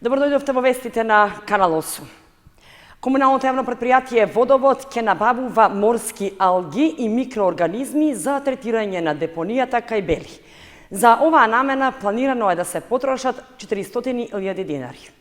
Добродојдовте во вестите на Канал 8. Комуналното јавно предпријатие Водовод ќе набавува морски алги и микроорганизми за третирање на депонијата кај Бели. За оваа намена планирано е да се потрошат 400.000 денари.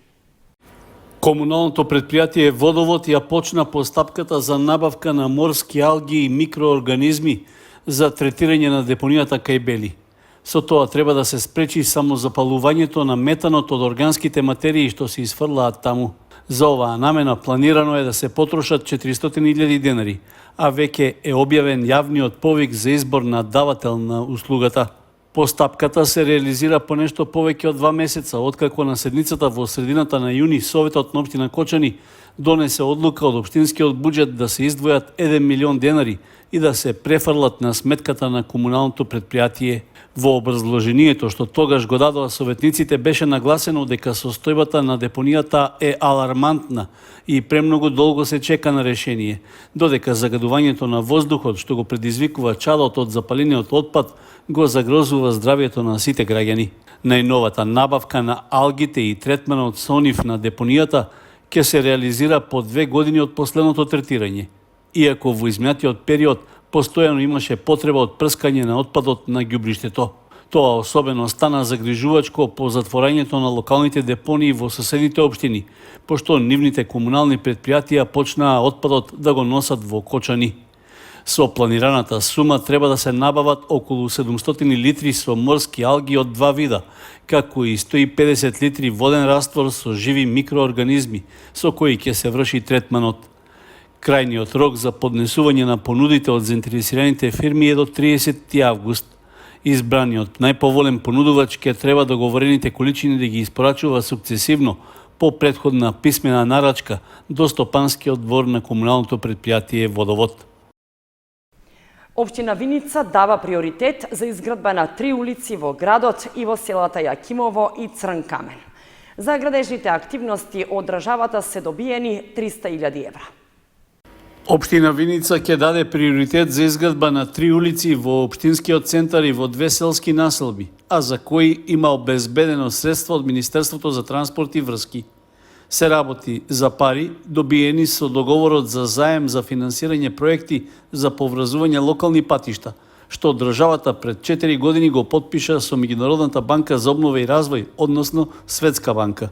Комуналното предпријатие Водовод ја почна постапката за набавка на морски алги и микроорганизми за третирање на депонијата кај Бели. Со тоа треба да се спречи самозапалувањето на метанот од органските материи што се изфрлаат таму. За оваа намена планирано е да се потрошат 400.000 денари, а веќе е објавен јавниот повик за избор на давател на услугата. Постапката се реализира по нешто повеќе од 2 месеца, откако на седницата во средината на јуни Советот на општина Кочани донесе одлука од општинскиот буџет да се издвојат 1 милион денари и да се префрлат на сметката на комуналното предпријатие. Во образложението што тогаш го дадоа советниците беше нагласено дека состојбата на депонијата е алармантна и премногу долго се чека на решение, додека загадувањето на воздухот што го предизвикува чадот од запалениот отпад го загрозува здравјето на сите граѓани. Најновата набавка на алгите и третманот со нив на депонијата ќе се реализира по 2 години од последното третирање, иако во изминатиот период постојано имаше потреба од прскање на отпадот на ѓубриштето. Тоа особено стана загрижувачко по затворањето на локалните депонии во соседните општини, пошто нивните комунални предпријатија почнаа отпадот да го носат во Кочани. Со планираната сума треба да се набават околу 700 литри со морски алги од 2 вида, како и 150 литри воден раствор со живи микроорганизми, со кои ќе се врши третманот. Крајниот рок за поднесување на понудите од заинтересираните фирми е до 30 август. Избраниот најповолен понудувач ќе треба договорените количини да ги испорачува сукцесивно по претходна писмена нарачка до стопанскиот двор на комуналното предпријатие Водовод. Општина Виница дава приоритет за изградба на 3 улици во градот и во селата Јакимово и Црн Камен. За градежните активности од државата се добиени 300.000 евра. Општина Виница ќе даде приоритет за изградба на 3 улици во општинскиот центар и во 2 селски населби, а за кои има обезбедено средство од Министерството за транспорт и врски. Се работи за пари добиени со договорот за заем за финансирање проекти за поврзување локални патишта, што државата пред 4 години го потпиша со Меѓународната банка за обнова и развој, односно Светска банка.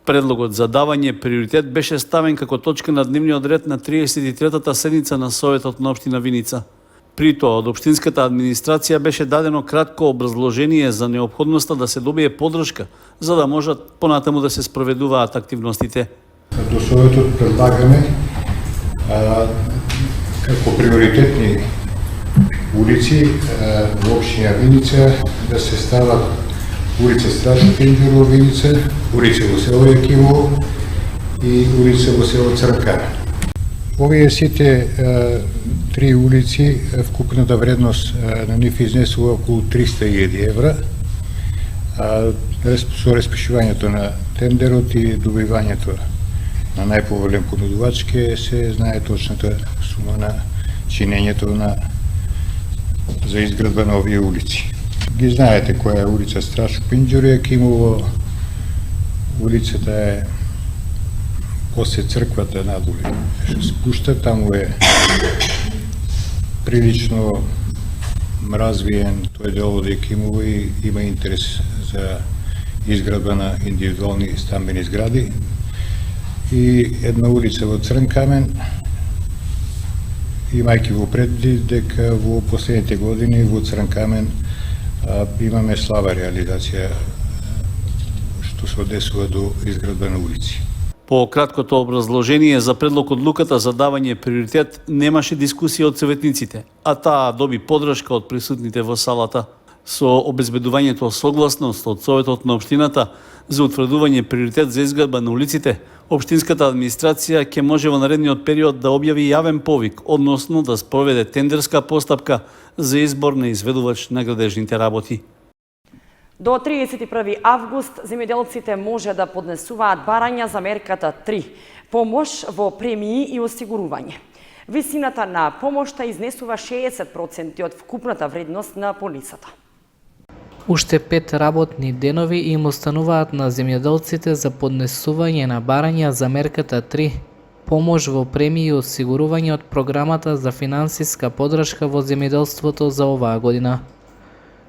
Предлогот за давање приоритет беше ставен како точка на дневниот ред на 33-та седница на Советот на општина Виница. При тоа од општинската администрација беше дадено кратко образложение за неопходноста да се добие поддршка за да можат понатаму да се спроведуваат активностите. До Советот предлагаме како приоритетни улици во општина Виница да се стават улица Страшо Пинџуро во Виница, улица во село Јакимово и улица во село Црн Камен. Овие сите 3 улици, вкупната вредност на нив изнесува околу 300.000 евра. Со распишувањето на тендерот и добивањето на најповолен понудувач ќе се знае точната сума на чинењето за изградба на овие улици. Ги знаете која е улица Страшо Пинџуро, Јакимово, улицата е после црквата надоле што спушта, таму е прилично развиен тој дел од Јакимово и има интерес за изградба на индивидуални стамбени згради. И една улица во Црн Камен, имајќи во предвид дека во последните години во Црн Камен имаме слаба реализација што се однесува до изградба на улици. По краткото образложение за предлог одлуката за давање приоритет немаше дискусија од советниците, а таа доби поддршка од присутните во салата. Со обезбедувањето согласност од Советот на општината за утврдување приоритет за изградба на улиците, општинската администрација ќе може во наредниот период да објави јавен повик, односно да спроведе тендерска постапка за избор на изведувач на градежните работи. До 31 август земјоделците може да поднесуваат барања за мерката 3 – помош во премии и осигурување. Висината на помошта изнесува 60% од вкупната вредност на полисата. Уште 5 работни денови им остануваат на земјоделците за поднесување на барања за мерката 3, помош во премии и осигурување од програмата за финансиска поддршка во земјоделството за оваа година.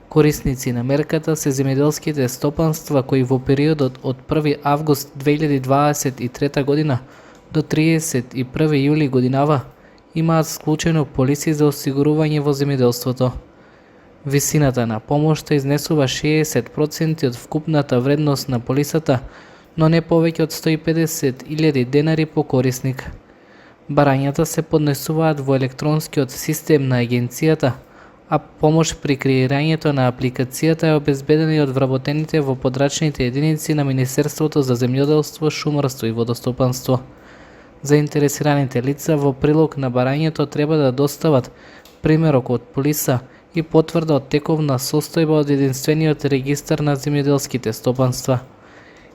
Корисници на мерката се земјоделските стопанства кои во периодот од 1 август 2023 година до 31 јули годинава имаат склучено полиси за осигурување во земјоделството. Висината на помошта изнесува 60% од вкупната вредност на полисата, но не повеќе од 150.000 денари по корисник. Барањата се поднесуваат во електронскиот систем на агенцијата, а помош при креирањето на апликацијата е обезбедена и од вработените во подрачните единици на Министерството за земјоделство, шумарство и водостопанство. Заинтересираните лица во прилог на барањето треба да достават примерок од полиса и потврда од тековна состојба од единствениот регистар на земјоделските стопанства.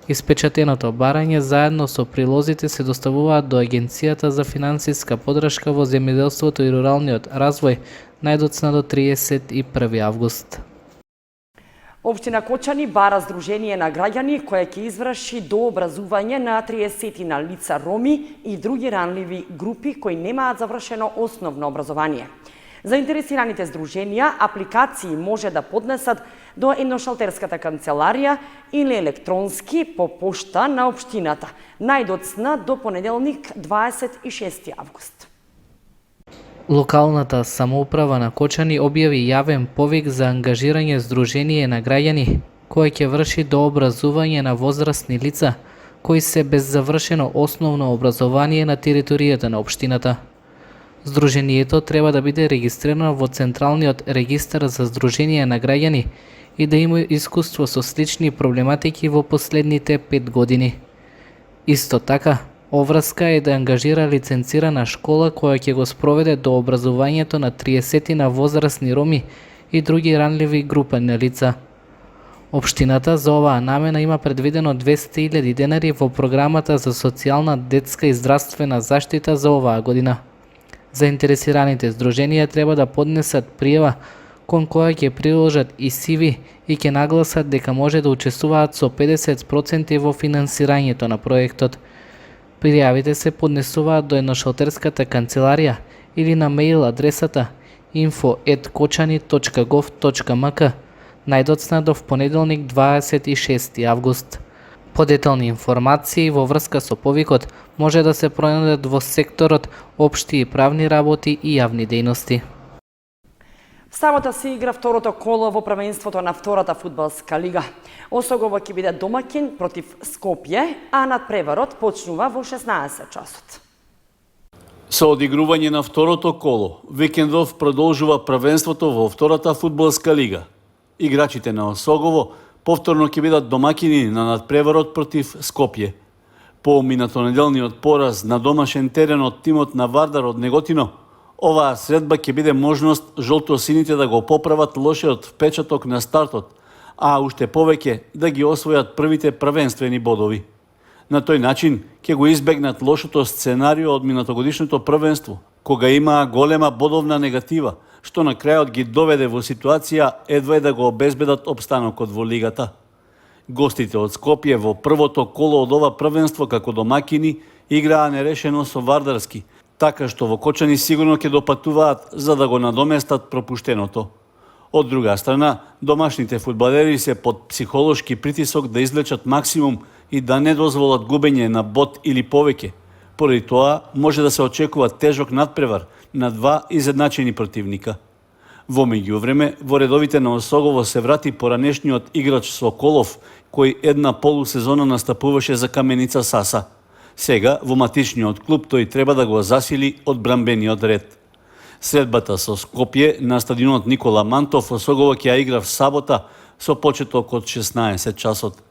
Испечатеното барање заедно со прилозите се доставуваат до Агенцијата за финансиска поддршка во земјоделството и руралниот развој најдоцна до 31 август. Општина Кочани бара Сдружение на граѓани koje ќе изврши дообразување на 30 на лица роми и други ранливи групи кои немаат завршено основно образование. Заинтересираните здруженија апликации може да поднесат до едношалтерската канцеларија или електронски по пошта на општината, најдоцна до понеделник 26 август. Локалната самоуправа на Кочани објави јавен повик за ангажирање Сдружение на граѓани кое ќе врши дообразување на возрастни лица кои се без завршено основно образование на територијата на општината. Сдружението треба да биде регистрирано во Централниот регистар за Сдруженија на граѓани и да има искуство со слични проблематики во последните 5 години. Исто така, оврска е да ангажира лиценцирана школа која ќе го спроведе до образувањето на 30 на возрастни роми и други ранливи групи на лица. Општината за оваа намена има предвидено 200.000 денари во програмата за социјална, детска и здравствена заштита за оваа година. Заинтересираните здруженија треба да поднесат пријава кон која ќе приложат и CV и ќе нагласат дека може да учествуваат со 50% во финансирањето на проектот. Пријавите се поднесуваат до едношалтерската канцеларија или на мејл адресата info@kochani.gov.mk најдоцна до понеделник 26 август. Подетални информации во врска со повикот може да се пронајдат во секторот општи и правни работи и јавни дејности. Сабота се игра второто коло во првенството на втората фудбалска лига. Осогово ќе биде домаќин против Скопје, а надпреварот почнува во 16 часот. Со одигрување на второто коло, викендов продолжува првенството во втората фудбалска лига. Играчите на Осогово повторно ќе бидат домакини на надпреварот против Скопје. По минатонеделниот пораз на домашен терен од тимот на Вардар од Неготино, оваа средба ќе биде можност жолтосините да го поправат лошиот впечаток на стартот, а уште повеќе да ги освојат првите првенствени бодови. На тој начин ќе го избегнат лошото сценарио од минатогодишното првенство, кога имаа голема бодовна негатива, што на крајот ги доведе во ситуација едва да го обезбедат опстанокот во лигата. Гостите од Скопје во првото коло од ова првенство како домакини играа нерешено со Вардарски, така што во Кочани сигурно ќе допатуваат за да го надоместат пропуштеното. Од друга страна, домашните фудбалери се под психолошки притисок да извлечат максимум и да не дозволат губење на бод или повеќе. Поради тоа може да се очекува тежок надпревар на два изедначени противника. Во меѓувреме, во редовите на Осогово се врати поранешниот играч Соколов, кој една полусезона настапуваше за Каменица Саса. Сега, во матичниот клуб, тој треба да го засили одбранбениот ред. Средбата со Скопје на стадионот Никола Мантов Осогово ќе ја игра в сабота со почеток од 16 часот.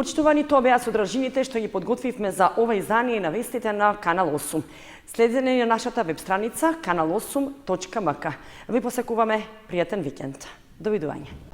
Почитувани, тоа беа содржините што ги подготвивме за ова издание на вестите на Канал 8. Следете на нашата веб страница kanal8.mk. Ви посакуваме пријатен викенд. Довидување.